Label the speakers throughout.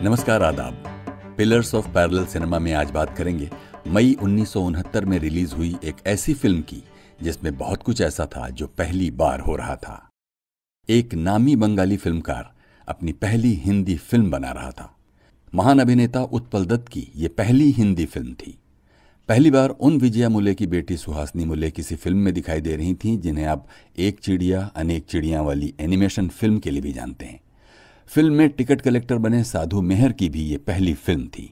Speaker 1: नमस्कार, आदाब। Pillars of parallel cinema में आज बात करेंगे मई 1969 में रिलीज हुई एक ऐसी फिल्म की जिसमें बहुत कुछ ऐसा था जो पहली बार हो रहा था। एक नामी बंगाली फिल्मकार अपनी पहली हिंदी फिल्म बना रहा था। महान अभिनेता उत्पल दत्त की ये पहली हिंदी फिल्म थी। पहली बार उन विजया मूले की बेटी सुहासिनी मूले किसी फिल्म में दिखाई दे रही थीं जिन्हें आप एक चिड़िया अनेक चिड़िया वाली एनिमेशन फिल्म के लिए भी जानते हैं। फिल्म में टिकट कलेक्टर बने साधु मेहर की भी ये पहली फिल्म थी।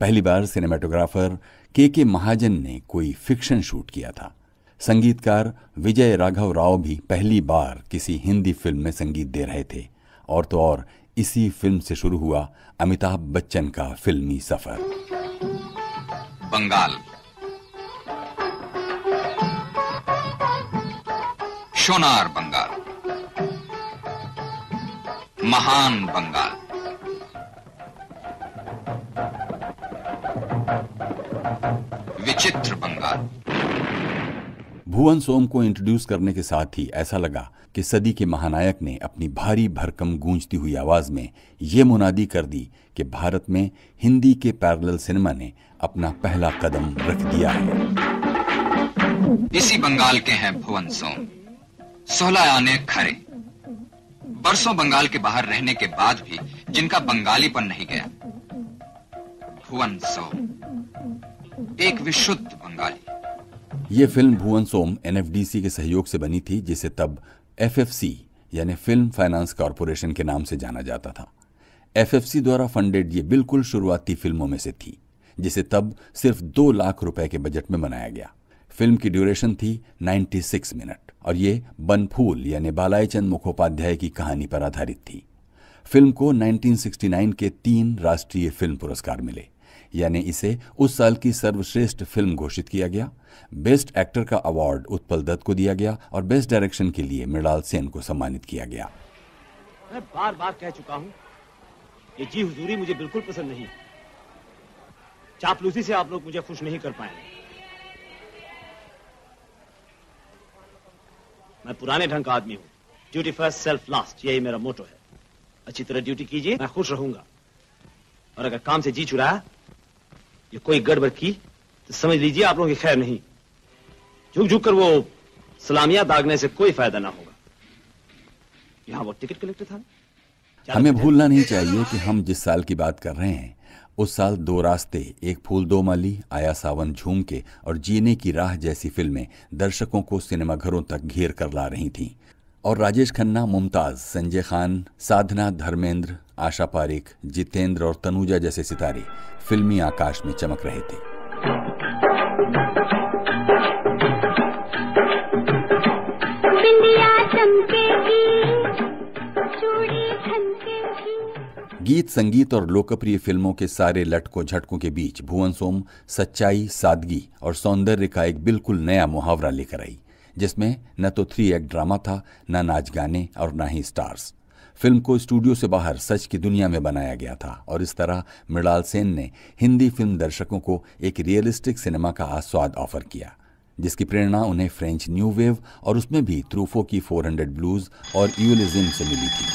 Speaker 1: पहली बार सिनेमाटोग्राफर के महाजन ने कोई फिक्शन शूट किया था। संगीतकार विजय राघव राव भी पहली बार किसी हिंदी फिल्म में संगीत दे रहे थे। और तो और इसी फिल्म से शुरू हुआ अमिताभ बच्चन का फिल्मी सफर।
Speaker 2: बंगाल, सोनार बंगाल, महान बंगाल, विचित्र बंगाल।
Speaker 1: भुवन सोम को इंट्रोड्यूस करने के साथ ही ऐसा लगा कि सदी के महानायक ने अपनी भारी भरकम गूंजती हुई आवाज में ये मुनादी कर दी कि भारत में हिंदी के पैरेलल सिनेमा ने अपना पहला कदम रख दिया है।
Speaker 2: इसी बंगाल के हैं भुवन सोम, 16 आने खरे। बरसों बंगाल के बाहर रहने के बाद भी जिनका बंगालीपन नहीं गया। भुवन सोम एक विशुद्ध बंगाली।
Speaker 1: ये फिल्म भुवन सोम एनएफडीसी के सहयोग से बनी थी, जिसे तब एफएफसी यानी फिल्म फाइनेंस कॉरपोरेशन के नाम से जाना जाता था। एफएफसी द्वारा फंडेड ये बिल्कुल शुरुआती फिल्मों में से थी, जिसे तब सिर्फ 2 लाख रुपए के बजट में बनाया गया। फिल्म की ड्यूरेशन थी 96 मिनट और ये बनफूल यानी बालाईचंद मुखोपाध्याय की कहानी पर आधारित थी। फिल्म को 1969 के 3 राष्ट्रीय फिल्म पुरस्कार मिले, यानी इसे उस साल की सर्वश्रेष्ठ फिल्म घोषित किया गया। बेस्ट एक्टर का अवार्ड उत्पल दत्त को दिया गया और बेस्ट डायरेक्शन के लिए मृणाल सेन को सम्मानित किया गया।
Speaker 3: मैं बार बार कह चुका हूं, ये जी हुजूरी मुझे बिल्कुल पसंद नहीं। चापलूसी से आप लोग मुझे खुश नहीं कर पाएंगे। मैं पुराने ढंग का आदमी हूं। ड्यूटी फर्स्ट, सेल्फ लास्ट, यही मेरा मोटो है। अच्छी तरह ड्यूटी कीजिए, मैं खुश रहूंगा। और अगर काम से जी चुराया या कोई गड़बड़ की तो समझ लीजिए आप लोगों की खैर नहीं। झुक झुक कर वो सलामियां दागने से कोई फायदा ना होगा। यहां वो टिकट कलेक्टर था।
Speaker 1: हमें भूलना नहीं चाहिए कि हम जिस साल की बात कर रहे हैं उस साल 2 रास्ते, एक फूल 2 माली, आया सावन झूम के और जीने की राह जैसी फिल्में दर्शकों को सिनेमाघरों तक घेर कर ला रही थीं। और राजेश खन्ना, मुमताज, संजय खान, साधना, धर्मेंद्र, आशा पारेख, जितेंद्र और तनुजा जैसे सितारे फिल्मी आकाश में चमक रहे थे। गीत, संगीत और लोकप्रिय फिल्मों के सारे लटकों झटकों के बीच भुवन सोम सच्चाई, सादगी और सौंदर्य का एक बिल्कुल नया मुहावरा लेकर आई, जिसमें न तो 3 एक्ट ड्रामा था, न नाच गाने और न ही स्टार्स। फिल्म को स्टूडियो से बाहर सच की दुनिया में बनाया गया था और इस तरह मृणाल सेन ने हिंदी फिल्म दर्शकों को एक रियलिस्टिक सिनेमा का आस्वाद ऑफर किया, जिसकी प्रेरणा उन्हें फ्रेंच न्यू वेव और उसमें भी ट्रूफो की 400 ब्लूज और यूलिज्म से मिली थी।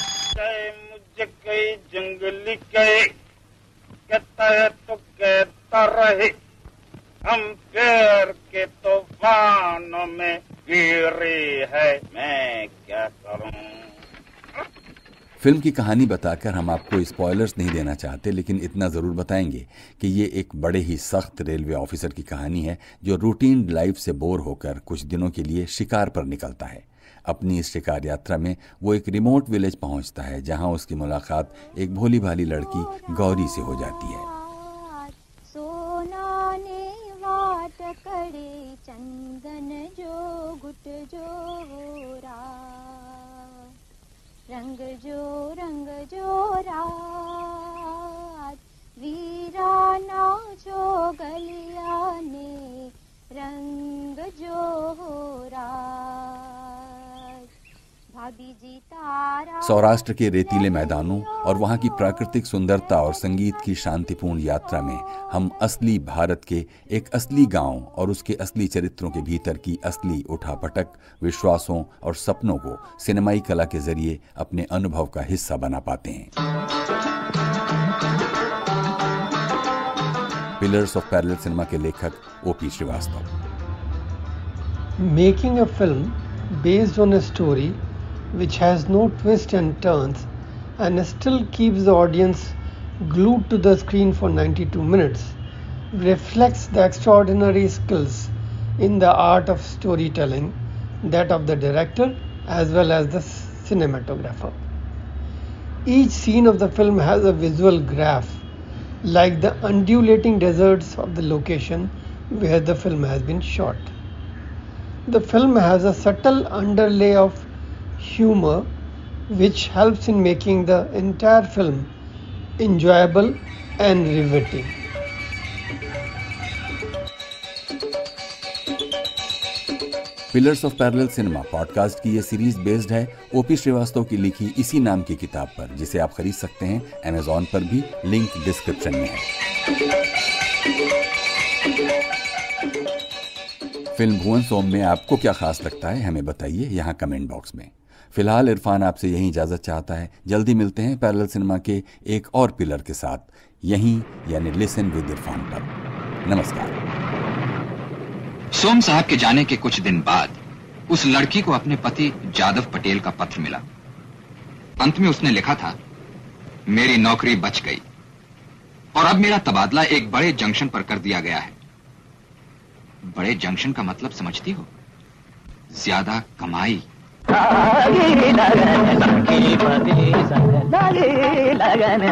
Speaker 4: जंगली कहे कहता है तो कहता रहे, हम प्यार के तूफानों में गिरे है, मैं क्या करूं।
Speaker 1: फिल्म की कहानी बताकर हम आपको स्पॉयलर्स नहीं देना चाहते, लेकिन इतना जरूर बताएंगे कि ये एक बड़े ही सख्त रेलवे ऑफिसर की कहानी है जो रूटीन लाइफ से बोर होकर कुछ दिनों के लिए शिकार पर निकलता है। अपनी इस शिकार यात्रा में वो एक रिमोट विलेज पहुंचता है जहां उसकी मुलाकात एक भोली भाली लड़की गौरी से हो जाती है।
Speaker 5: सोना ने वाट करे चंदन जो गुट जो रंग जो रात वीराना जो गलिया ने रंग जो रात।
Speaker 1: सौराष्ट्र के रेतीले मैदानों और वहां की प्राकृतिक सुंदरता और संगीत की शांतिपूर्ण यात्रा में हम असली भारत के एक असली गांव और उसके असली चरित्रों के भीतर की असली उठापटक, विश्वासों और सपनों को सिनेमाई कला के जरिए अपने अनुभव का हिस्सा बना पाते हैं। पिलर्स ऑफ पैरेलल सिनेमा के लेखक OP Srivastava.
Speaker 6: Making a film based on a story which has no twists and turns and still keeps the audience glued to the screen for 92 minutes reflects the extraordinary skills in the art of storytelling, that of the director as well as the cinematographer. Each scene of the film has a visual graph, like the undulating deserts of the location where the film has been shot. The film has a subtle underlay of humor which helps in making the entire film enjoyable and riveting.
Speaker 1: Pillars of parallel cinema podcast की ये series based है OP Srivastava की लिखी इसी नाम की किताब पर, जिसे आप खरीद सकते हैं Amazon पर भी, लिंक डिस्क्रिप्शन में है। फिल्म भुवन सोम में आपको क्या खास लगता है, हमें बताइए यहाँ कमेंट बॉक्स में। फिलहाल इरफान आपसे यही इजाजत चाहता है। जल्दी मिलते हैं पैरेलल सिनेमा के एक और पिलर के साथ, यहीं यानी लिसन विद इरफान पर। नमस्कार।
Speaker 2: सोम साहब के जाने के कुछ दिन बाद उस लड़की को अपने पति जादव पटेल का पत्र मिला। अंत में उसने लिखा था, मेरी नौकरी बच गई और अब मेरा तबादला एक बड़े जंक्शन पर कर दिया गया है। बड़े जंक्शन का मतलब समझती हो? ज्यादा कमाई।
Speaker 7: लगन